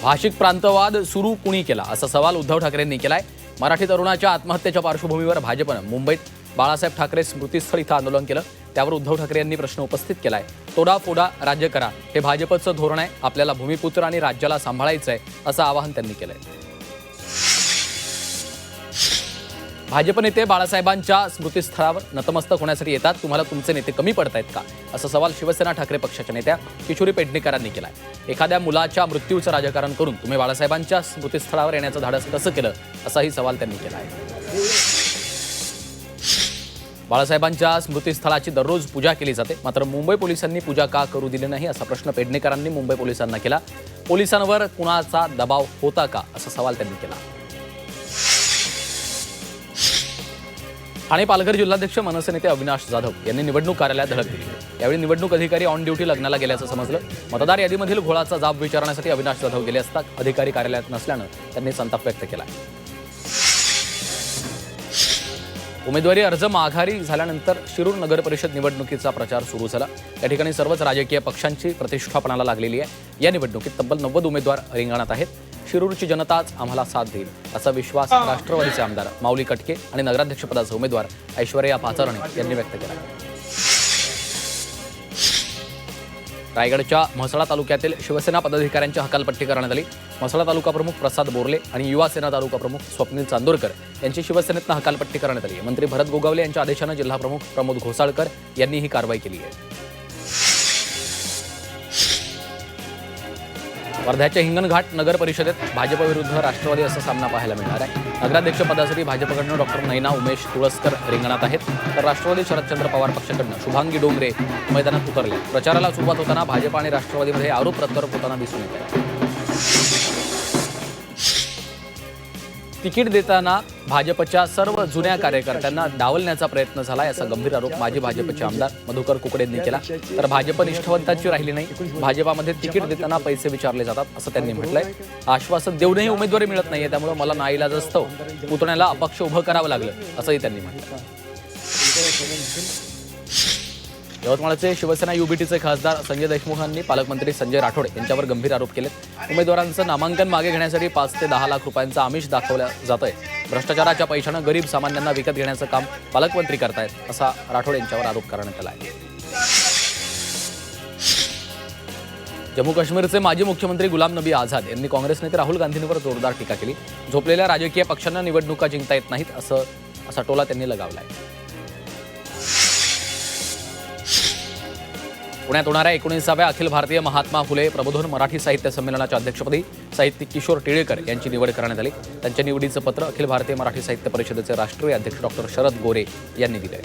भाषिक प्रांतवाद सुरू कुणी केला असा सवाल उद्धव ठाकरेंनी केलाय। मराठी तरुणाच्या आत्महत्येच्या पार्श्वभूमीवर भाजपनं मुंबईत बाळासाहेब ठाकरे स्मृतीस्थळ इथं आंदोलन केलं। त्यावर उद्धव ठाकरे यांनी प्रश्न उपस्थित केलाय। तोडा फोडा राज्य करा हे भाजपचं धोरण आहे, आपल्याला भूमिपुत्र आणि राज्याला सांभाळायचं आहे असं आवाहन त्यांनी केलंय। भाजप नेते बाळासाहेबांच्या स्मृतीस्थळावर नतमस्तक होण्यासाठी येतात, तुम्हाला तुमचे नेते कमी पडतायत का असा सवाल शिवसेना ठाकरे पक्षाच्या नेत्या किशोरी पेडणेकरांनी केलाय। एखाद्या मुलाच्या मृत्यूचं राजकारण करून तुम्ही बाळासाहेबांच्या स्मृतीस्थळावर येण्याचं धाडस कसं केलं असाही सवाल त्यांनी केलाय। बाळासाहेबांच्या स्मृतीस्थळाची दररोज पूजा केली जाते, मात्र मुंबई पोलिसांनी पूजा का करू दिली नाही असा प्रश्न पेडणेकरांनी मुंबई पोलिसांना केला। पोलिसांवर कुणाचा दबाव होता का असा सवाल त्यांनी केला। ठाणे पालघर जिल्हाध्यक्ष मनसे नेते अविनाश जाधव यांनी निवडणूक कार्यालयात धडक दिली। यावेळी निवडणूक अधिकारी ऑन ड्युटी लग्नाला गेल्याचं समजलं। मतदार यादीमधील घोळाचा जाब विचारण्यासाठी अविनाश जाधव गेले असता अधिकारी कार्यालयात नसल्यानं त्यांनी संताप व्यक्त केला। उमेदवारी अर्ज माघारी झाल्यानंतर शिरूर नगर परिषद निवडणुकीचा प्रचार सुरू झाला। या ठिकाणी सर्वच राजकीय पक्षांची प्रतिष्ठा पणाला लागलेली आहे। या निवडणुकीत तब्बल 90 उमेदवार रिंगणात आहेत। शिरूरची जनताच आम्हाला साथ देईल असा विश्वास राष्ट्रवादीचे आमदार माऊली कटके आणि नगराध्यक्षपदाचे उमेदवार ऐश्वर्या पाचारणे यांनी व्यक्त केला। रायगडच्या म्हसळा तालुक्यातील शिवसेना पदाधिकाऱ्यांची हकालपट्टी करण्यात आली। म्हसळा तालुका प्रमुख प्रसाद बोरले आणि युवा सेना तालुका प्रमुख स्वप्नील चांदोरकर यांची शिवसेनेतनं हकालपट्टी करण्यात आली। मंत्री भरत गोगावले यांच्या आदेशानं जिल्हा प्रमुख प्रमोद घोसाळकर यांनी ही कारवाई केली आहे। वर्ध्याच्या हिंगणघाट नगर परिषदेत भाजपविरुद्ध राष्ट्रवादी असा सामना पाहायला मिळणार आहे। नगराध्यक्षपदासाठी भाजपकडनं डॉक्टर नैना उमेश तुळसकर रिंगणात आहेत, तर राष्ट्रवादी शरदचंद्र पवार पक्षाकडनं शुभांगी डोंगरे मैदानात उतरले। प्रचाराला सुरुवात होताना भाजप आणि राष्ट्रवादीमध्ये आरोप प्रत्यारोप होताना दिसून येत आहे। तिकीट देताना भाजपच्या सर्व जुन्या कार्यकर्त्यांना डावलण्याचा प्रयत्न झाला असा गंभीर आरोप माजी भाजपचे आमदार मधुकर कुकडे यांनी केला। तर भाजप निष्ठावंतांची राहिली नाही, भाजपामध्ये तिकीट देताना पैसे विचारले जातात असं त्यांनी म्हटलंय। आश्वासन देऊनही उमेदवारी मिळत नाहीये, त्यामुळे मला नाईलाजास्तव पुतण्याला अपक्ष उभं करावं लागलं असंही त्यांनी म्हटलं। यवतमाळचे शिवसेना युबीटीचे खासदार संजय देशमुख यांनी पालकमंत्री संजय राठोड यांच्यावर गंभीर आरोप केले। उमेदवारांचं नामांकन मागे घेण्यासाठी 5 ते 10 लाख रुपयांचं आमिष दाखवलं जातंय। भ्रष्टाचाराच्या पैशानं गरीब सामान्यांना विकत घेण्याचं काम पालकमंत्री करतायत असा राठोड यांच्यावर आरोप करण्यात आला आहे। जम्मू काश्मीरचे माजी मुख्यमंत्री गुलाम नबी आझाद यांनी काँग्रेस नेते राहुल गांधींवर जोरदार टीका केली। झोपलेल्या राजकीय पक्षांना निवडणुका जिंकता येत नाहीत असा टोला त्यांनी लगावलाय। पुण्यात होणाऱ्या 19व्या अखिल भारतीय महात्मा फुले प्रबोधन मराठी साहित्य संमेलनाच्या अध्यक्षपदी साहित्यिक किशोर टिळेकर यांची निवड करण्यात आली। त्यांच्या निवडीचं पत्र अखिल भारतीय मराठी साहित्य परिषदेचे राष्ट्रीय अध्यक्ष डॉक्टर शरद गोरे यांनी दिले।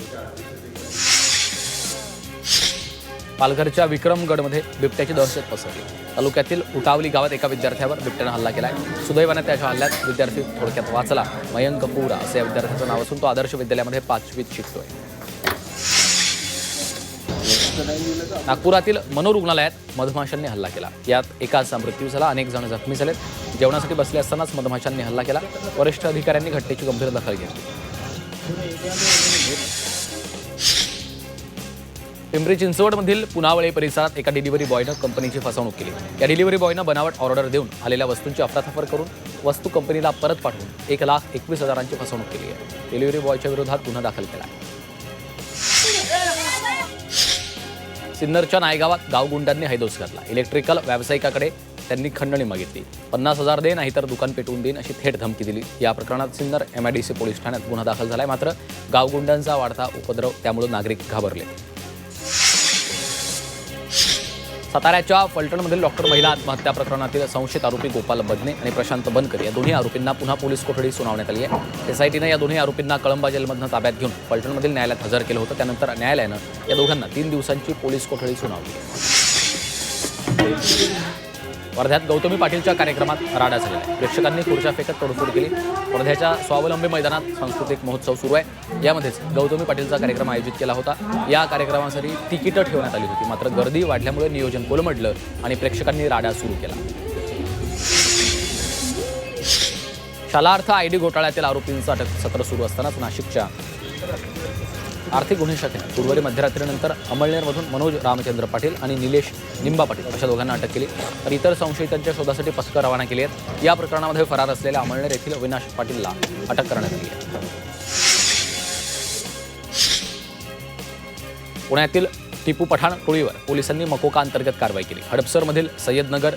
पालघरच्या विक्रमगडमध्ये बिबट्याची दहशत पसरली। तालुक्यातील उटावली गावात एका विद्यार्थ्यावर बिबट्यानं हल्ला केलाय। सुदैवाने त्याच्या हल्ल्यात विद्यार्थी थोडक्यात वाचला। मयंक पुरा असं या विद्यार्थ्याचं नाव असून तो आदर्श विद्यालयामध्ये 5वीत शिकतोय। नागपुरातील मनोरुग्णालयात मधमाशांनी हल्ला केला। यात एकाचा मृत्यू झाला, अनेक जण जखमी झालेत। जेवणासाठी बसले असतानाच मधमाशांनी हल्ला केला। वरिष्ठ अधिकाऱ्यांनी घटनेची गंभीर दखल घेतली। पिंपरी चिंचवडमधील पुनावळे परिसरात एका डिलिव्हरी बॉयनं कंपनीची फसवणूक केली। या डिलिव्हरी बॉयनं बनावट ऑर्डर देऊन आलेल्या वस्तूंची अफरातफर करून वस्तू कंपनीला परत पाठवून 1,21,000ची फसवणूक केली आहे। डिलिव्हरी बॉयच्या विरोधात गुन्हा दाखल केला आहे। सिन्नरच्या नायगावात गावगुंडांनी हैदोस घातला। इलेक्ट्रिकल व्यावसायिकाकडे त्यांनी खंडणी मागितली। 50,000 दे नाहीतर दुकान पेटवून देईन अशी थेट धमकी दिली। या प्रकरणात सिन्नर MIDC पोलीस ठाण्यात गुन्हा दाखल झालाय। मात्र गावगुंडांचा वाढता उपद्रव त्यामुळे नागरिक घाबरले। साताऱ्याच्या फलटणमधील डॉक्टर महिला आत्महत्या प्रकरणातील संशयित आरोपी गोपाल बदने आणि प्रशांत बनकर या दोन्ही आरोपींना पुन्हा पोलीस कोठडी सुनावण्यात आली आहे। SITनं या दोन्ही आरोपींना कळंबा जेलमधून ताब्यात घेऊन फलटणमधील न्यायालयात हजर केलं होतं। त्यानंतर न्यायालयानं या दोघांना 3 दिवसांची पोलीस कोठडी सुनावली। वर्ध्यात गौतमी पाटीलच्या कार्यक्रमात राडा झालेला आहे। प्रेक्षकांनी खुर्च्या फेकत तोडफोड केली। वर्ध्याच्या स्वावलंबी मैदानात सांस्कृतिक महोत्सव सुरू आहे। यामध्येच गौतमी पाटीलचा कार्यक्रम आयोजित केला होता। या कार्यक्रमासाठी तिकीटं ठेवण्यात आली होती, मात्र गर्दी वाढल्यामुळे नियोजन कोलमडलं आणि प्रेक्षकांनी राडा सुरू केला। शालार्थ ID घोटाळ्यातील आरोपींचं अटक सत्र सुरू असतानाच नाशिकच्या आर्थिक गुन्हे शाखेने गुरुवारी मध्यरात्रीनंतर अमळनेरमधून मनोज रामचंद्र पाटील आणि निलेश निंबा पाटील अशा दोघांना अटक केली, तर इतर संशयितांच्या शोधासाठी पथकं रवाना केली आहेत. या प्रकरणामध्ये फरार असलेल्या अमळनेर येथील अविनाश पाटीलला अटक करण्यात आली आहे. पुण्यातील टिपू पठाण टोळीवर पोलिसांनी मकोका अंतर्गत कारवाई केली. हडपसरमधील सय्यदनगर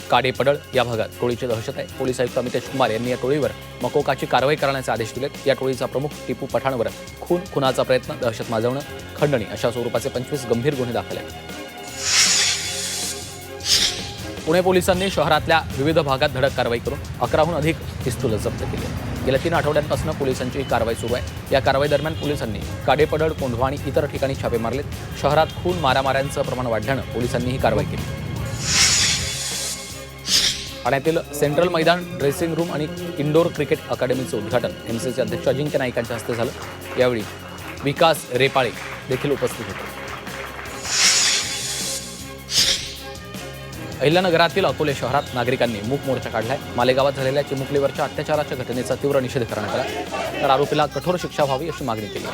काडेपडळ या भागात टोळीची दहशत आहे. पोलीस आयुक्त अमितेश कुमार यांनी या टोळीवर मकोकाची कारवाई करण्याचे आदेश दिलेत. या टोळीचा प्रमुख टिपू पठाणवर खुनाचा प्रयत्न, दहशत माजवणं, खंडणी अशा स्वरूपाचे 25 गंभीर गुन्हे दाखल आहेत. पुणे पोलिसांनी शहरातल्या विविध भागात धडक कारवाई करून 11हून अधिक पिस्तूल जप्त केली. गेल्या 3 आठवड्यांपासून पोलिसांची ही कारवाई सुरू आहे. या कारवाई दरम्यान पोलिसांनी काडेपडळ, कोंढवा आणि इतर ठिकाणी छापे मारलेत. शहरात खून, मारामाऱ्यांचं प्रमाण वाढल्यानं पोलिसांनी ही कारवाई केली. ठाण्यातील सेंट्रल मैदान, ड्रेसिंग रूम आणि इंडोर क्रिकेट अकादमीचं उद्घाटन एमसीसी अध्यक्ष अजिंक्य नाईक यांच्या हस्ते झालं. यावेळी विकास रेपाळे देखील उपस्थित होते. अहिल्यानगरातील अकोले शहरात नागरिकांनी मूक मोर्चा काढलाय. मालेगावात झालेल्या चिमुकलीवरच्या अत्याचाराच्या घटनेचा तीव्र निषेध करण्यात आला, तर आरोपीला कठोर शिक्षा व्हावी अशी मागणी केली.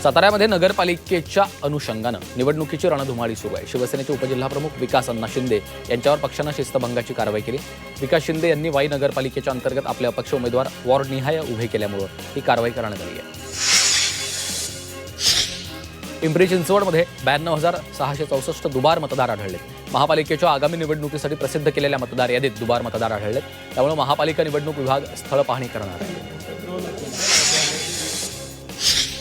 साताऱ्यामध्ये नगरपालिकेच्या अनुषंगानं निवडणुकीची रणधुमाळी सुरू आहे. शिवसेनेचे उपजिल्हाप्रमुख विकास अण्णा शिंदे यांच्यावर पक्षानं शिस्तभंगाची कारवाई केली. विकास शिंदे यांनी वाई नगरपालिकेच्या अंतर्गत आपले अपक्ष उमेदवार वॉर्डनिहाय उभे केल्यामुळे ही कारवाई करण्यात आली आहे. पिंपरी चिंचवडमध्ये 92,664 दुबार मतदार आढळले. महापालिकेच्या आगामी निवडणुकीसाठी प्रसिद्ध केलेल्या मतदार यादीत दुबार मतदार आढळलेत. त्यामुळे महापालिका निवडणूक विभाग स्थळ पाहणी करणार आहे.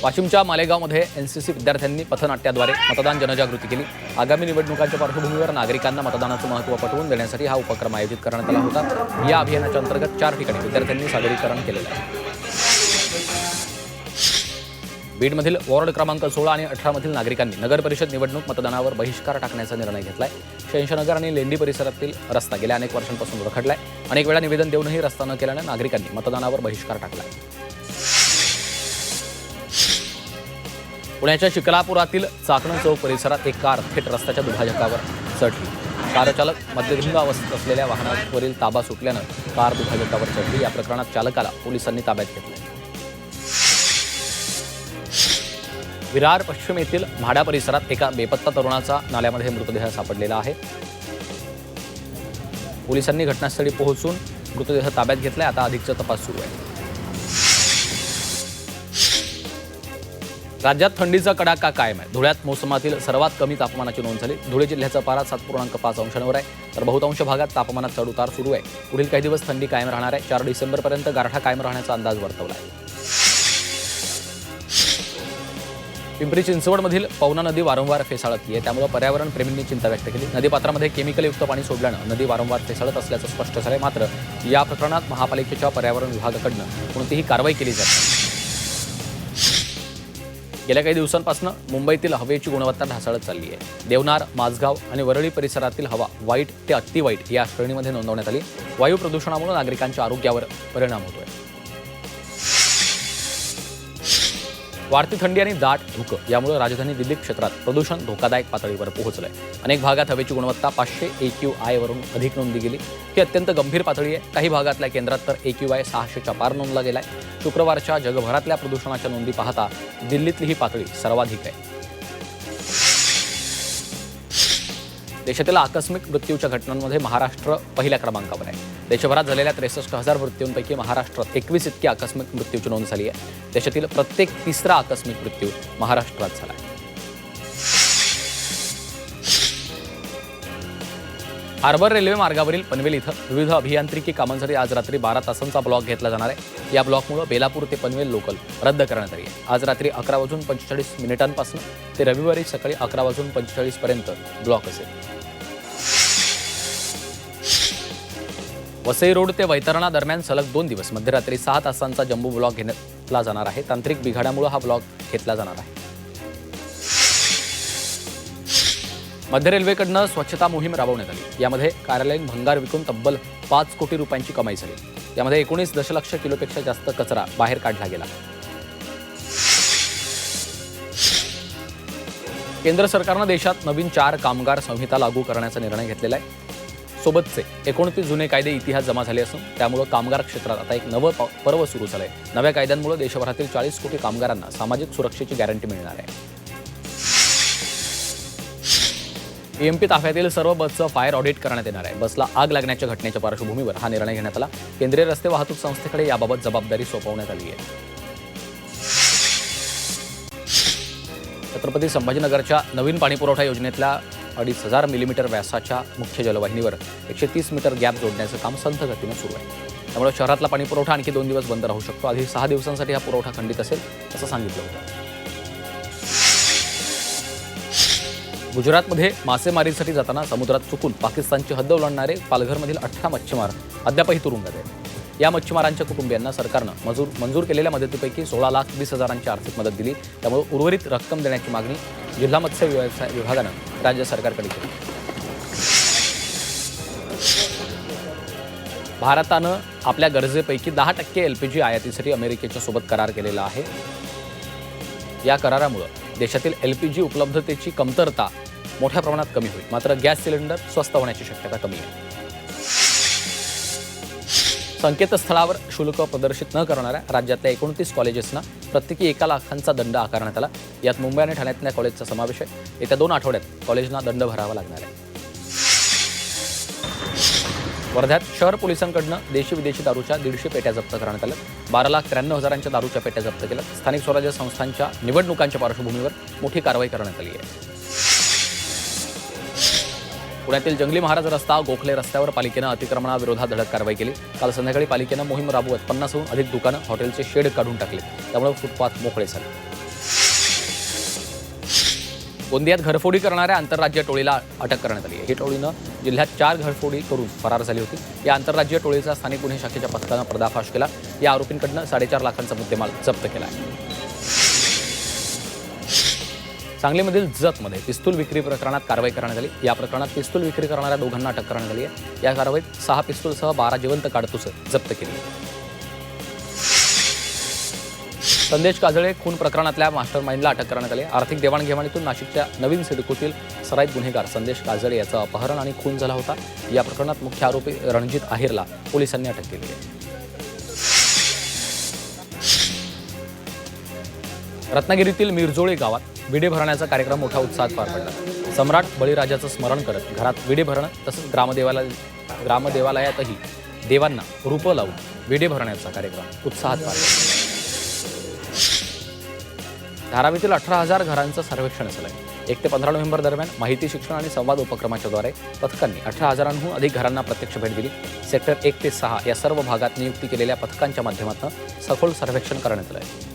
वाशिमच्या मालेगावमध्ये एनसीसी विद्यार्थ्यांनी पथनाट्याद्वारे मतदान जनजागृती केली. आगामी निवडणुकांच्या पार्श्वभूमीवर नागरिकांना मतदानाचं महत्त्व पटवून देण्यासाठी हा उपक्रम आयोजित करण्यात आला होता. या अभियानाच्या अंतर्गत 4 ठिकाणी विद्यार्थ्यांनी सादरीकरण केलेलं आहे. बीडमधील वॉर्ड क्रमांक 16 आणि 18 मधील नागरिकांनी नगर परिषद निवडणूक मतदानावर बहिष्कार टाकण्याचा निर्णय घेतलाय. शैंशनगर आणि लेंडी परिसरातील रस्ता गेल्या अनेक वर्षांपासून रखडलाय. अनेक वेळा निवेदन देऊनही रस्ता न केल्याने नागरिकांनी मतदानावर बहिष्कार टाकलाय. पुण्याच्या शिकलापुरातील चाकण चौक परिसरात एक कार थेट रस्त्याच्या दुभाजकावर चढली. कार चालक मद्यधुंद अवस्थेत असलेल्या वाहनावरील ताबा सुटल्यानं कार दुभाजकावर चढली. या प्रकरणात चालकाला पोलिसांनी ताब्यात घेतले. विरार पश्चिम येथील म्हाडा परिसरात एका बेपत्ता तरुणाचा नाल्यामध्ये मृतदेह सापडलेला आहे. पोलिसांनी घटनास्थळी पोहोचून मृतदेह ताब्यात घेतलाय. आता अधिकचा तपास सुरू आहे. राज्यात थंडीचा कडाका कायम आहे. धुळ्यात मोसमातील सर्वात कमी तापमानाची नोंद झाली. धुळे जिल्ह्याचा पारा 7.5 अंशांवर आहे, तर बहुतांश भागात तापमानात चढउतार सुरू आहे. पुढील काही दिवस थंडी कायम राहणार आहे. 4 डिसेंबरपर्यंत गारठा कायम राहण्याचा अंदाज वर्तवला आहे. पिंपरी चिंचवडमधील पवना नदी वारंवार फेसाळत आहे. त्यामुळे पर्यावरण प्रेमींनी चिंता व्यक्त केली. नदीपात्रामध्ये केमिकलयुक्त पाणी सोडल्यानं नदी वारंवार फेसाळत असल्याचं स्पष्ट झालंय. मात्र या प्रकरणात महापालिकेच्या पर्यावरण विभागाकडून कोणतीही कारवाई केली जात नाही. गेल्या काही दिवसांपासून मुंबईतील हवेची गुणवत्ता ढासळत चालली आहे. देवनार, माझगाव आणि वरळी परिसरातील हवा वाईट ते अतिवाईट या श्रेणीमध्ये नोंदवण्यात आली. वायू प्रदूषणामुळे नागरिकांच्या आरोग्यावर परिणाम होतोय. वाढती थंडी आणि दाट धुकं यामुळे राजधानी दिल्ली क्षेत्रात प्रदूषण धोकादायक पातळीवर पोहोचलंय. अनेक भागात हवेची गुणवत्ता 500 AQI वरून अधिक नोंदली गेली. ही अत्यंत गंभीर पातळी आहे. काही भागातल्या केंद्रात तर AQI 600च्या पार नोंदला गेलाय. शुक्रवारच्या जगभरातल्या प्रदूषणाच्या नोंदी पाहता दिल्लीतली ही पातळी सर्वाधिक आहे. देशातील आकस्मिक मृत्यूच्या घटनांमध्ये महाराष्ट्र पहिल्या क्रमांकावर आहे. देशभरात झालेल्या 63,000 मृत्यूंपैकी महाराष्ट्रात 21 इतकी आकस्मिक मृत्यूची नोंद झाली आहे. देशातील प्रत्येक 3रा आकस्मिक मृत्यू महाराष्ट्रात झाला आहे. हार्बर रेल्वे मार्गावरील पनवेल इथं विविध अभियांत्रिकी कामांसाठी आज रात्री 12 तासांचा ब्लॉक घेतला जाणार आहे. या ब्लॉकमुळे बेलापूर ते पनवेल लोकल रद्द करण्यात आली आहे. आज रात्री 11:45 ते रविवारी सकाळी 11:45 पर्यंत ब्लॉक असेल. वसई रोड ते वैतरणा दरम्यान सलग 2 दिवस मध्यरात्री 6 तासांचा जम्बो ब्लॉक घेतला जाणार आहे. तांत्रिक बिघाडामुळे हा ब्लॉक घेतला जाणार आहे. मध्य रेल्वेकडनं स्वच्छता मोहीम राबवण्यात आली. यामध्ये कार्यालयीन भंगार विकून तब्बल 5 कोटी रुपयांची कमाई झाली. यामध्ये 19 दशलक्ष किलोपेक्षा जास्त कचरा बाहेर काढला गेला. केंद्र सरकारनं देशात नवीन 4 कामगार संहिता लागू करण्याचा निर्णय घेतलेला आहे. सोबतचे 29 जुने कायदे इतिहास जमा झाले असून त्यामुळे कामगार क्षेत्रात आता एक नवं पर्व सुरू झालंय. नव्या कायद्यांमुळे देशभरातील 40 कोटी कामगारांना सामाजिक सुरक्षेची गॅरंटी मिळणार आहे. पीएमपी ताफ्यातील सर्व बसचं फायर ऑडिट करण्यात येणार आहे. बसला आग लागण्याच्या घटनेच्या पार्श्वभूमीवर हा निर्णय घेण्यात आला. केंद्रीय रस्ते वाहतूक संस्थेकडे याबाबत जबाबदारी सोपवण्यात आली आहे. छत्रपती संभाजीनगरच्या नवीन पाणीपुरवठा योजनेतल्या 2,500 मिलीमीटर व्यासाच्या मुख्य जलवाहिनीवर 130 मीटर गॅप जोडण्याचं काम संथ गतीनं सुरू आहे. त्यामुळे शहरातला पाणीपुरवठा आणखी 2 दिवस बंद राहू शकतो. आधी 6 दिवसांसाठी हा पुरवठा खंडित असेल असं सांगितलं होतं. गुजरातमध्ये मासेमारीसाठी जाताना समुद्रात चुकून पाकिस्तानची हद्द ओलांडणारे पालघरमधील 18 मच्छीमार अद्यापही तुरुंगात आहेत. या मच्छीमारांच्या कुटुंबियांना सरकारनं मंजूर केलेल्या मदतीपैकी 16,20,000ची आर्थिक मदत दिली. त्यामुळे उर्वरित रक्कम देण्याची मागणी जिल्हा मत्स्य व्यवसाय विभागानं राज्य सरकारकडे केली. भारतानं आपल्या गरजेपैकी 10% LPG आयातीसाठी अमेरिकेच्या सोबत करार केलेला आहे. या करारामुळे देशातील LPG उपलब्धतेची कमतरता मोठ्या प्रमाणात कमी होईल. मात्र गॅस सिलेंडर स्वस्त होण्याची शक्यता कमी आहे. संकेतस्थळावर शुल्क प्रदर्शित न करणाऱ्या राज्यातल्या 29 कॉलेजेसना प्रत्येकी 1 लाखांचा दंड आकारण्यात आला. यात मुंबई आणि ठाण्यातल्या कॉलेजचा समावेश आहे. येत्या 2 आठवड्यात कॉलेजना दंड भरावा लागणार आहे. वर्ध्यात शहर पोलिसांकडनं देशी विदेशी दारूच्या 150 पेट्या जप्त करण्यात आल्या. 12,93,000च्या दारूच्या पेट्या जप्त केल्या. स्थानिक स्वराज्य संस्थांच्या निवडणुकांच्या पार्श्वभूमीवर मोठी कारवाई करण्यात आली आहे. पुण्यातील जंगली महाराज रस्ता गोखले रस्त्यावर पालिकेनं अतिक्रमणाविरोधात धडक कारवाई केली. काल संध्याकाळी पालिकेनं मोहीम राबवत 50हून अधिक दुकानं, हॉटेलचे शेड काढून टाकले. त्यामुळे फुटपाथ मोकळे झाले. गोंदियात घरफोडी करणाऱ्या आंतरराज्य टोळीला अटक करण्यात आली आहे. ही टोळीनं जिल्ह्यात 4 घरफोडी करून फरार झाली होती. या आंतरराज्य टोळीचा स्थानिक गुन्हे शाखेच्या पथकानं पर्दाफाश केला. या आरोपींकडनं 4.5 लाखांचा मुद्देमाल जप्त केला आहे. सांगलीमधील जतमध्ये पिस्तूल विक्री प्रकरणात कारवाई करण्यात आली. या प्रकरणात पिस्तूल विक्री करणाऱ्या 2 जणांना अटक करण्यात आली आहे. या कारवाईत 6 पिस्तूलसह 12 जिवंत काडतुसं जप्त केली. संदेश काजळे खून प्रकरणातल्या मास्टरमाइंडला अटक करण्यात आली. आर्थिक देवाणघेवाणीतून नाशिकच्या नवीन सिडकोतील सराईत गुन्हेगार संदेश काजळे याचं अपहरण आणि खून झाला होता. या प्रकरणात मुख्य आरोपी रणजित आहेरला पोलिसांनी अटक केली आहे. रत्नागिरीतील मिरजोळी गावात विडे भरण्याचा कार्यक्रम मोठ्या उत्साहात पार पडला. सम्राट बळीराजाचं स्मरण करत घरात विडे भरणं तसंच ग्रामदेवालयातही देवांना रूपं लावून विडे भरण्याचा कार्यक्रम उत्साहात पार पडला. धारावीतील 18,000 घरांचं सर्वेक्षण झालं आहे. 1 ते 15 नोव्हेंबर दरम्यान माहिती शिक्षण आणि संवाद उपक्रमाच्या द्वारे पथकांनी 18,000हून अधिक घरांना प्रत्यक्ष भेट दिली. सेक्टर 1 ते 6 या सर्व भागात नियुक्ती केलेल्या पथकांच्या माध्यमातून सखोल सर्वेक्षण करण्यात आलं आहे.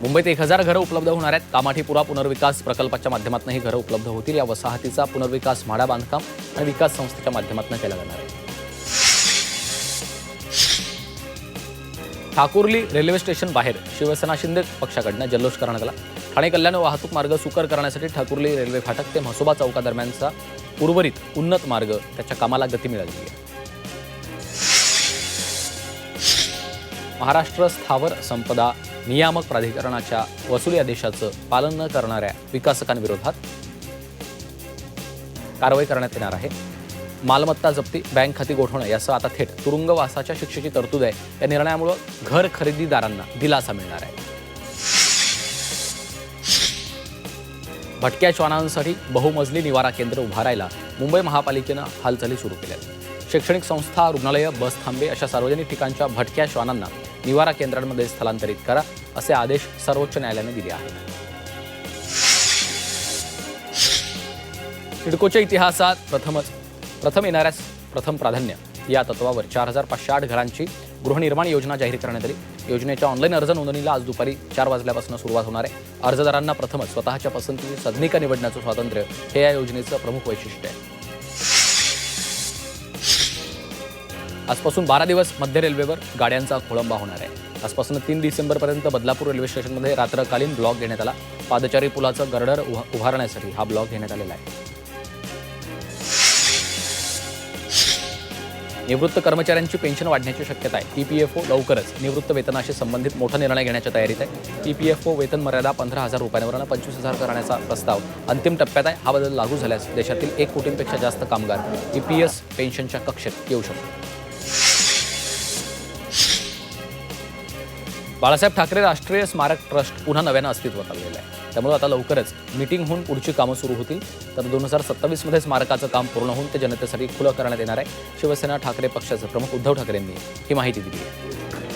मुंबईत 1,000 घरं उपलब्ध होणार आहेत. कामाठीपुरा पुनर्विकास प्रकल्पाच्या माध्यमातून ही घरं उपलब्ध होतील. या वसाहतीचा पुनर्विकास म्हाडा बांधकाम आणि विकास संस्थेच्या माध्यमातून केला जाणार आहे. ठाकुर्ली रेल्वे स्टेशन बाहेर शिवसेना शिंदे पक्षाकडनं जल्लोष करण्यात आला. ठाणे कल्याण वाहतूक मार्ग सुकर करण्यासाठी ठाकुर्ली रेल्वे फाटक ते म्हसोबा चौकादरम्यानचा उर्वरित उन्नत मार्ग त्याच्या कामाला गती मिळाली आहे. महाराष्ट्र स्थावर संपदा नियामक प्राधिकरणाच्या वसुली आदेशाचं पालन न करणाऱ्या विकासकांविरोधात कारवाई करण्यात येणार आहे. मालमत्ता जप्ती, बँक खाती गोठवणं यासह आता थेट तुरुंगवासाच्या शिक्षेची तरतूद आहे. या निर्णयामुळे घर खरेदीदारांना दिलासा मिळणार आहे. भटक्या श्वानांसाठी बहुमजली निवारा केंद्र उभारायला मुंबई महापालिकेनं हालचाली सुरू केल्या. शैक्षणिक संस्था, रुग्णालयं, बस थांबे अशा सार्वजनिक ठिकाणच्या भटक्या श्वानांना निवारा केंद्रांमध्ये स्थलांतरित करा असे आदेश सर्वोच्च न्यायालयाने दिले आहेत. सिडकोच्या इतिहासात प्रथम येणाऱ्यास प्रथम प्राधान्य या तत्वावर 4,508 घरांची गृहनिर्माण योजना जाहीर करण्यात आली. योजनेच्या ऑनलाईन अर्ज नोंदणीला आज दुपारी 4 वाजल्यापासून सुरुवात होणार आहे. अर्जदारांना प्रथमच स्वतःच्या पसंतीची सदनिका निवडण्याचं स्वातंत्र्य हे या योजनेचं प्रमुख वैशिष्ट्य आहे. आजपासून 12 दिवस मध्य रेल्वेवर गाड्यांचा खोळंबा होणार आहे. आजपासून 3 डिसेंबरपर्यंत बदलापूर रेल्वे स्टेशनमध्ये रात्रकालीन ब्लॉक घेण्यात आला. पादचारी पुलाचं गर्डर उभारण्यासाठी हा ब्लॉक घेण्यात आलेला आहे. निवृत्त कर्मचाऱ्यांची पेन्शन वाढण्याची शक्यता आहे. EPFO लवकरच निवृत्त वेतनाशी संबंधित मोठा निर्णय घेण्याच्या तयारीत आहे. EPFO वेतन मर्यादा 15,000 रुपयांवरून 25,000 करण्याचा प्रस्ताव अंतिम टप्प्यात आहे. हा बदल लागू झाल्यास देशातील 1 कोटींपेक्षा जास्त कामगार EPS पेन्शनच्या कक्षेत येऊ शकतात. बाळासाहेब ठाकरे राष्ट्रीय स्मारक ट्रस्ट पुन्हा नव्यानं अस्तित्वात आलेलं आहे. त्यामुळे आता लवकरच मीटिंग होऊन पुढची कामं सुरू होतील. तर 2027मध्ये स्मारकाचं काम पूर्ण होऊन ते जनतेसाठी खुलं करण्यात येणार आहे. शिवसेना ठाकरे पक्षाचे प्रमुख उद्धव ठाकरेंनी ही माहिती दिली आहे.